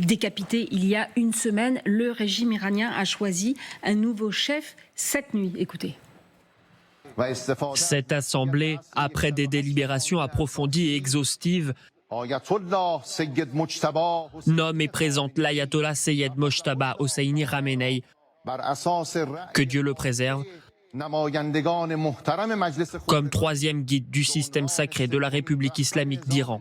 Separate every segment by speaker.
Speaker 1: décapité il y a une semaine. Le régime iranien a choisi un nouveau chef cette nuit. Écoutez.
Speaker 2: Cette assemblée, après des délibérations approfondies et exhaustives, nomme et présente l'ayatollah Seyed Mojtaba Hosseini Khamenei, que Dieu le préserve, comme troisième guide du système sacré de la République islamique d'Iran.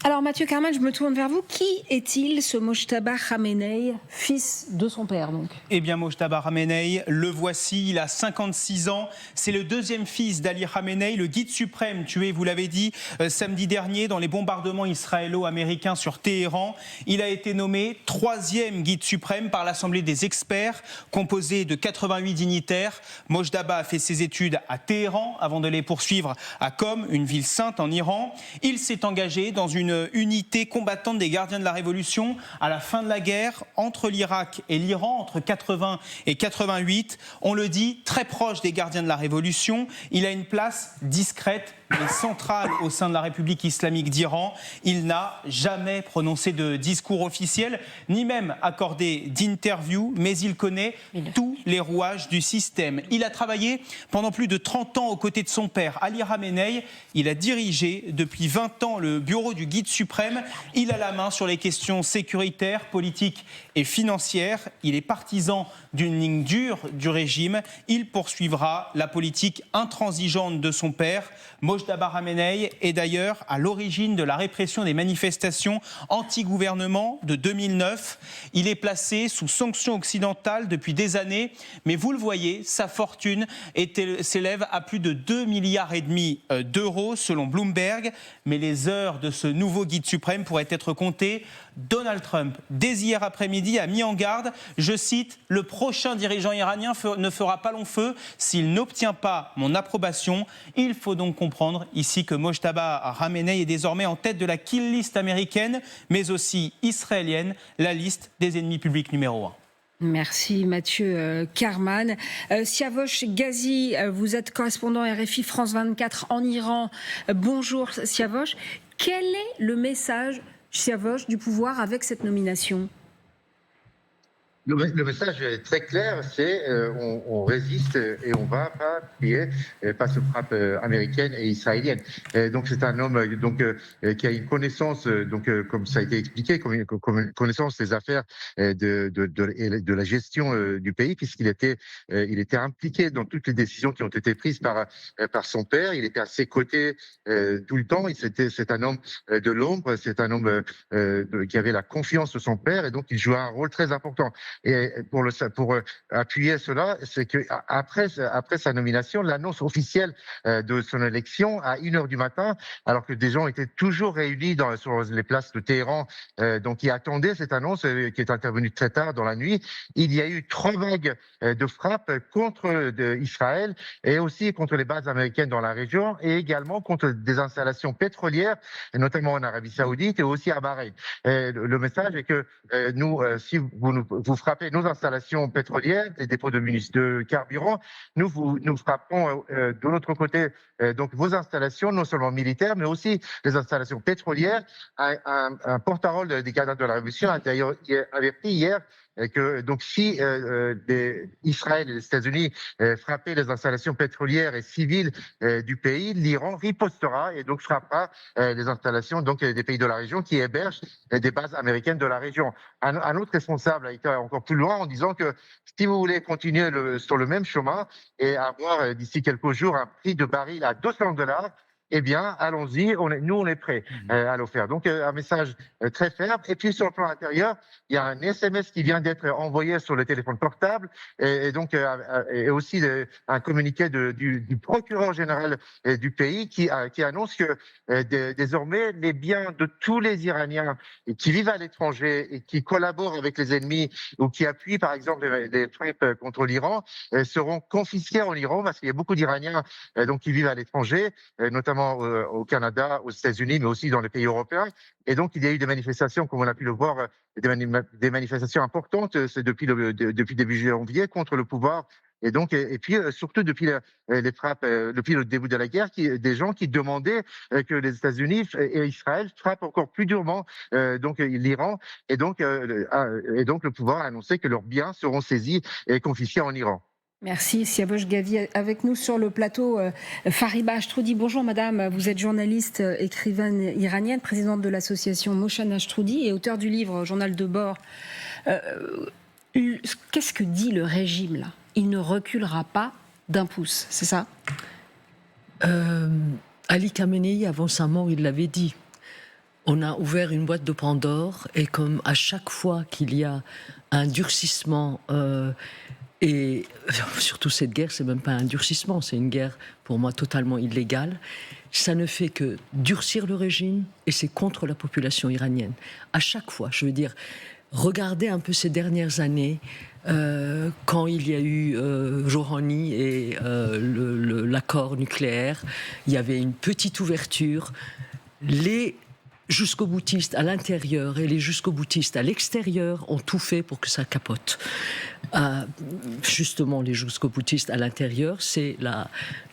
Speaker 1: Alors Mathieu Karman, je me tourne vers vous. Qui est-il, ce Mojtaba Khamenei, fils de son père donc?
Speaker 3: Eh bien Mojtaba Khamenei, le voici, il a 56 ans. C'est le deuxième fils d'Ali Khamenei, le guide suprême tué, vous l'avez dit, samedi dernier dans les bombardements israélo-américains sur Téhéran. Il a été nommé troisième guide suprême par l'Assemblée des experts, composée de 88 dignitaires. Mojtaba a fait ses études à Téhéran avant de les poursuivre à Qom, une ville sainte en Iran. Il s'est engagé dans une unité combattante des gardiens de la Révolution à la fin de la guerre entre l'Irak et l'Iran, entre 80 et 88. On le dit, très proche des gardiens de la Révolution. Il a une place discrète mais centrale au sein de la République islamique d'Iran. Il n'a jamais prononcé de discours officiel, ni même accordé d'interview, mais il connaît tous les rouages du système. Il a travaillé pendant plus de 30 ans aux côtés de son père, Ali Khamenei. Il a dirigé depuis 20 ans le bureau du guide suprême. Il a la main sur les questions sécuritaires, politiques et financières. Il est partisan d'une ligne dure du régime. Il poursuivra la politique intransigeante de son père. Mojtaba Khamenei est d'ailleurs à l'origine de la répression des manifestations anti-gouvernement de 2009. Il est placé sous sanctions occidentales depuis des années, mais vous le voyez, sa fortune s'élève à plus de 2,5 milliards d'euros selon Bloomberg. Mais les heures de ce nouveau guide suprême pourraient être comptées. Donald Trump, dès hier après-midi, a mis en garde, je cite, « Le prochain dirigeant iranien ne fera pas long feu s'il n'obtient pas mon approbation ». Il faut donc comprendre ici que Mojtaba Khamenei est désormais en tête de la kill list américaine, mais aussi israélienne, la liste des ennemis publics numéro 1.
Speaker 1: Merci Mathieu Karman. Siavosh Ghazi, vous êtes correspondant RFI France 24 en Iran. Bonjour Siavosh. Quel est le message, Siavosh, du pouvoir avec cette nomination ?
Speaker 4: Le message est très clair, c'est on résiste et on va pas plier face aux frappes américaines et israéliennes. Donc c'est un homme qui a une connaissance, comme ça a été expliqué, comme une connaissance des affaires de la gestion du pays, puisqu'il était impliqué dans toutes les décisions qui ont été prises par son père. Il était à ses côtés tout le temps. C'est un homme de l'ombre, c'est un homme qui avait la confiance de son père, et donc il joue un rôle très important. Et pour appuyer cela, c'est que après sa nomination, l'annonce officielle de son élection à 1h du matin, alors que des gens étaient toujours réunis sur les places de Téhéran, donc qui attendaient cette annonce qui est intervenue très tard dans la nuit, il y a eu 3 vagues de frappes contre Israël et aussi contre les bases américaines dans la région, et également contre des installations pétrolières, notamment en Arabie Saoudite et aussi à Bahreïn. Le message est que si vous frappez nos installations pétrolières, les dépôts de carburant, nous frappons de l'autre côté donc vos installations, non seulement militaires, mais aussi les installations pétrolières. Un porte-parole des gardiens de la Révolution avait pris hier que donc si Israël et les États-Unis frappaient les installations pétrolières et civiles du pays, l'Iran ripostera et donc frappera les installations des pays de la région qui hébergent des bases américaines de la région. Un autre responsable a été encore plus loin en disant que si vous voulez continuer sur le même chemin et avoir d'ici quelques jours un prix de baril à $200, eh bien, allons-y, on est prêts à le faire. Donc, un message très ferme. Et puis, sur le plan intérieur, il y a un SMS qui vient d'être envoyé sur le téléphone portable et aussi un communiqué du procureur général du pays qui annonce que désormais, les biens de tous les Iraniens qui vivent à l'étranger et qui collaborent avec les ennemis ou qui appuient, par exemple, les frappes contre l'Iran seront confisqués en Iran parce qu'il y a beaucoup d'Iraniens qui vivent à l'étranger, notamment au Canada, aux États-Unis, mais aussi dans les pays européens. Et donc, il y a eu des manifestations, comme on a pu le voir, des manifestations importantes depuis début janvier contre le pouvoir Et puis surtout depuis les frappes, depuis le début de la guerre, des gens qui demandaient que les États-Unis et Israël frappent encore plus durement donc l'Iran, et donc le pouvoir a annoncé que leurs biens seront saisis et confisqués en Iran.
Speaker 1: Merci. Siavosh Gavi avec nous sur le plateau. Fariba Ashtroudi, bonjour madame. Vous êtes journaliste, écrivaine iranienne, présidente de l'association Moshan Ashtroudi et auteur du livre Journal de bord. Qu'est-ce que dit le régime là? Il ne reculera pas d'un pouce, c'est ça?
Speaker 5: Ali Khamenei, avant sa mort, il l'avait dit. On a ouvert une boîte de Pandore et comme à chaque fois qu'il y a un durcissement, et surtout cette guerre, c'est même pas un durcissement, c'est une guerre pour moi totalement illégale, ça ne fait que durcir le régime et c'est contre la population iranienne. À chaque fois, je veux dire, regardez un peu ces dernières années, quand il y a eu Rouhani et l'accord nucléaire, il y avait une petite ouverture. Les jusqu'au-boutistes à l'intérieur et les jusqu'au-boutistes à l'extérieur ont tout fait pour que ça capote. Justement, les jusqu'au-boutistes à l'intérieur, c'est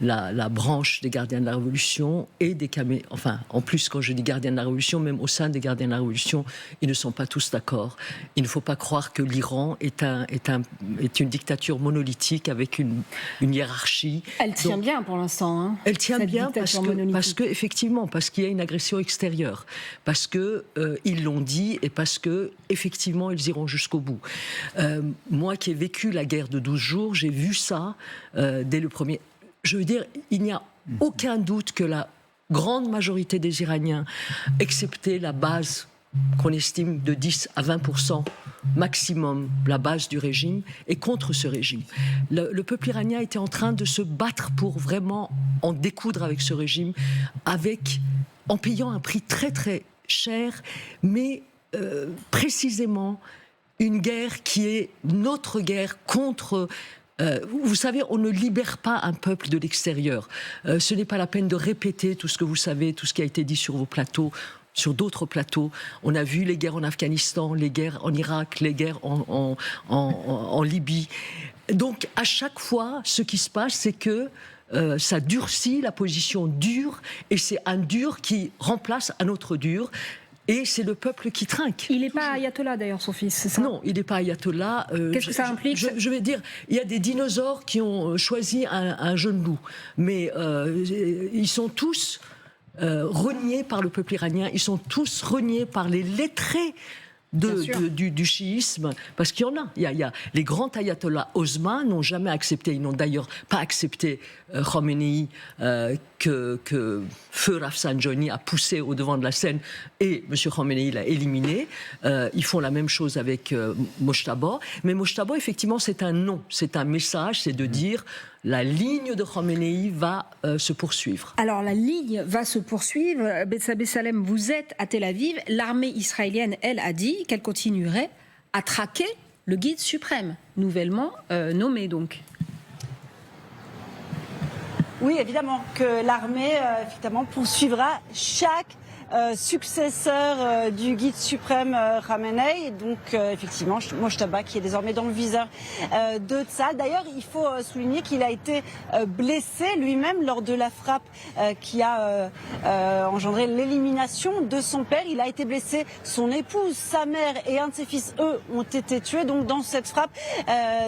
Speaker 5: la branche des gardiens de la Révolution et des enfin, en plus, quand je dis gardiens de la Révolution, même au sein des gardiens de la Révolution, ils ne sont pas tous d'accord. Il ne faut pas croire que l'Iran est une dictature monolithique avec une hiérarchie.
Speaker 1: Elle tient bien pour l'instant. Hein,
Speaker 5: elle tient bien parce que effectivement, parce qu'il y a une agression extérieure, parce que ils l'ont dit et parce que effectivement, ils iront jusqu'au bout. Moi qui ai vécu la guerre de 12 jours, j'ai vu ça dès le premier... Je veux dire, il n'y a aucun doute que la grande majorité des Iraniens, excepté la base qu'on estime de 10 à 20% maximum, la base du régime, est contre ce régime. Le peuple iranien était en train de se battre pour vraiment en découdre avec ce régime, en payant un prix très très cher, mais précisément une guerre qui est notre guerre contre... vous savez, on ne libère pas un peuple de l'extérieur. Ce n'est pas la peine de répéter tout ce que vous savez, tout ce qui a été dit sur vos plateaux, sur d'autres plateaux. On a vu les guerres en Afghanistan, les guerres en Irak, les guerres en Libye. Donc, à chaque fois, ce qui se passe, c'est que ça durcit, la position dure, et c'est un dur qui remplace un autre dur. Et c'est le peuple qui trinque.
Speaker 1: Il n'est pas ayatollah d'ailleurs, son fils, c'est ça?
Speaker 5: Non, il n'est pas ayatollah.
Speaker 1: Qu'est-ce que ça implique?
Speaker 5: Je vais dire, il y a des dinosaures qui ont choisi un jeune loup. Mais ils sont tous reniés par le peuple iranien. Ils sont tous reniés par les lettrés du chiisme, parce qu'il y en a. Il y a les grands ayatollahs Osman n'ont jamais accepté, ils n'ont d'ailleurs pas accepté Khomeini, que Feu Rafsanjani a poussé au devant de la scène, et M. Khomeini l'a éliminé. Ils font la même chose avec Mojtaba. Mais Mojtaba, effectivement, c'est un nom, c'est un message, c'est de dire la ligne de Khomeini va se poursuivre.
Speaker 1: Alors la ligne va se poursuivre. Betsabé Salem, vous êtes à Tel Aviv. L'armée israélienne, elle, a dit qu'elle continuerait à traquer le guide suprême, nouvellement nommé donc.
Speaker 6: Oui, évidemment, que l'armée évidemment poursuivra chaque successeur du guide suprême Khamenei, donc effectivement Mojtaba qui est désormais dans le viseur de Tsahal. D'ailleurs, il faut souligner qu'il a été blessé lui-même lors de la frappe qui a engendré l'élimination de son père. Il a été blessé, son épouse, sa mère et un de ses fils, eux, ont été tués. Donc dans cette frappe,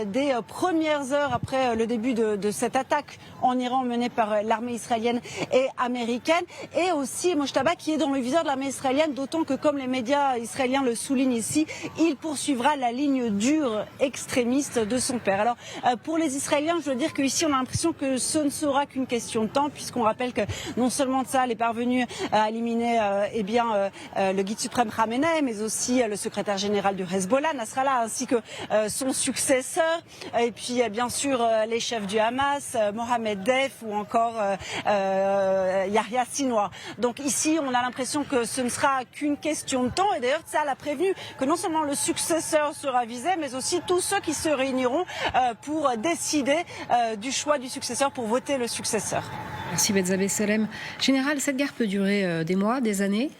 Speaker 6: des premières heures après le début de cette attaque en Iran menée par l'armée israélienne et américaine, et aussi Mojtaba qui est dans le viseur de l'armée israélienne, d'autant que, comme les médias israéliens le soulignent ici, il poursuivra la ligne dure extrémiste de son père. Alors, pour les Israéliens, je veux dire qu'ici, on a l'impression que ce ne sera qu'une question de temps, puisqu'on rappelle que non seulement Tsahal est parvenu à éliminer le guide suprême Khamenei, mais aussi le secrétaire général du Hezbollah, Nasrallah, ainsi que son successeur, et puis bien sûr les chefs du Hamas, Mohamed Deif ou encore Yahya Sinwar. Donc ici, on a l'impression que ce ne sera qu'une question de temps. Et d'ailleurs, Tsahal a prévenu que non seulement le successeur sera visé, mais aussi tous ceux qui se réuniront pour décider du choix du successeur, pour voter le successeur.
Speaker 1: Merci Betsabé Salem. Général, cette guerre peut durer des mois, des années?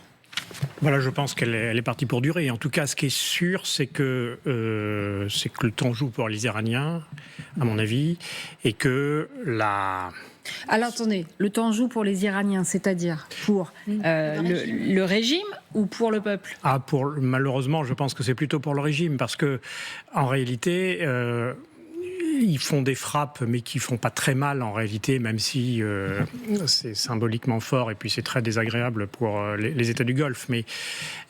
Speaker 7: Voilà, je pense qu'elle est partie pour durer. En tout cas, ce qui est sûr, c'est que le temps joue pour les Iraniens, à mon avis, et que
Speaker 1: Alors attendez, le temps joue pour les Iraniens, c'est-à-dire pour le régime ou pour le peuple?
Speaker 7: Malheureusement, je pense que c'est plutôt pour le régime, parce que en réalité, ils font des frappes, mais qui font pas très mal en réalité, même si c'est symboliquement fort et puis c'est très désagréable pour les États du Golfe, mais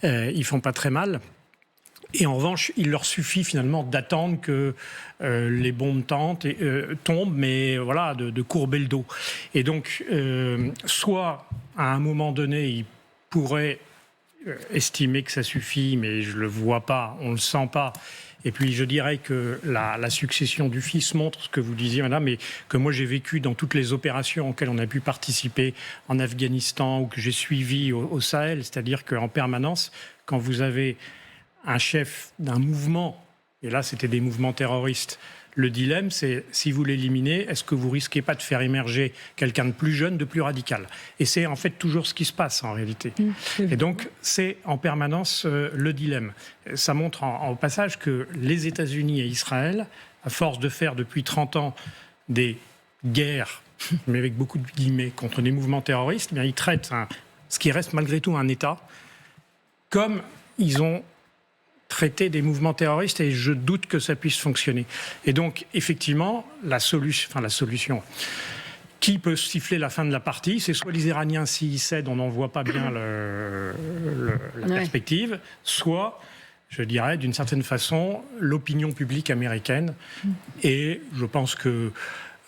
Speaker 7: ils font pas très mal. Et en revanche, il leur suffit finalement d'attendre que les bombes tombent, mais voilà, de courber le dos. Et donc, soit à un moment donné, ils pourraient estimer que ça suffit, mais je le vois pas, on le sent pas. Et puis je dirais que la succession du fils montre ce que vous disiez, madame, et que moi j'ai vécu dans toutes les opérations auxquelles on a pu participer en Afghanistan ou que j'ai suivi au Sahel, c'est-à-dire qu'en permanence, quand vous avez un chef d'un mouvement, et là c'était des mouvements terroristes, le dilemme c'est, si vous l'éliminez, est-ce que vous risquez pas de faire émerger quelqu'un de plus jeune, de plus radical? Et c'est en fait toujours ce qui se passe en réalité. Et donc c'est en permanence le dilemme. Ça montre en passage que les États-Unis et Israël, à force de faire depuis 30 ans des guerres, mais avec beaucoup de guillemets, contre des mouvements terroristes, eh bien, ils traitent ce qui reste malgré tout un État comme ils ont traiter des mouvements terroristes, et je doute que ça puisse fonctionner. Et donc, effectivement, la solution, qui peut siffler la fin de la partie, c'est soit les Iraniens, s'ils cèdent, on n'en voit pas bien la perspective, soit, je dirais, d'une certaine façon, l'opinion publique américaine. Et je pense que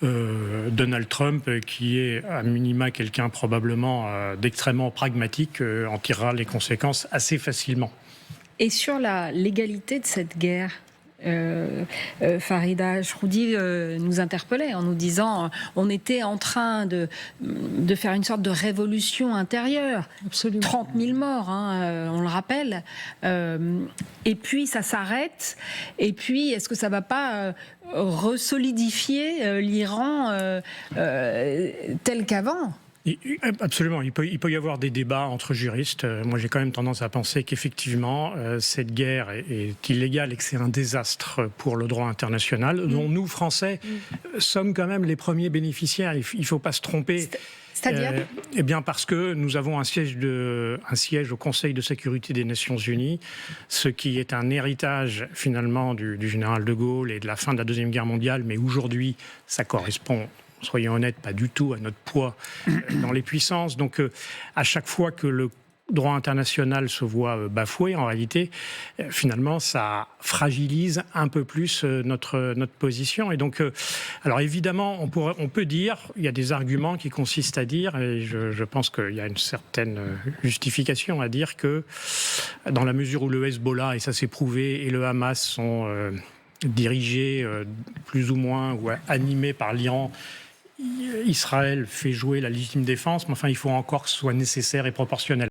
Speaker 7: Donald Trump, qui est à minima quelqu'un probablement d'extrêmement pragmatique, en tirera les conséquences assez facilement.
Speaker 1: Et sur la légalité de cette guerre, Farida Chroudi nous interpellait en nous disant on était en train de faire une sorte de révolution intérieure.
Speaker 5: Absolument.
Speaker 1: 30 000 morts, on le rappelle. Et puis ça s'arrête. Et puis est-ce que ça ne va pas resolidifier l'Iran tel qu'avant ?
Speaker 7: Absolument, il peut y avoir des débats entre juristes. Moi, j'ai quand même tendance à penser qu'effectivement, cette guerre est illégale et que c'est un désastre pour le droit international, dont nous, Français, sommes quand même les premiers bénéficiaires. Il ne faut pas se tromper.
Speaker 1: C'est-à-dire
Speaker 7: Eh bien, parce que nous avons un siège au Conseil de sécurité des Nations Unies, ce qui est un héritage finalement du général de Gaulle et de la fin de la Deuxième Guerre mondiale, mais aujourd'hui, ça correspond, soyons honnêtes, pas du tout à notre poids dans les puissances. Donc, à chaque fois que le droit international se voit bafoué, en réalité, finalement, ça fragilise un peu plus notre position. Et donc, alors évidemment, on peut dire, il y a des arguments qui consistent à dire, et je pense qu'il y a une certaine justification à dire que, dans la mesure où le Hezbollah, et ça s'est prouvé, et le Hamas sont dirigés plus ou moins ou animés par l'Iran, Israël fait jouer la légitime défense, mais enfin, il faut encore que ce soit nécessaire et proportionnel.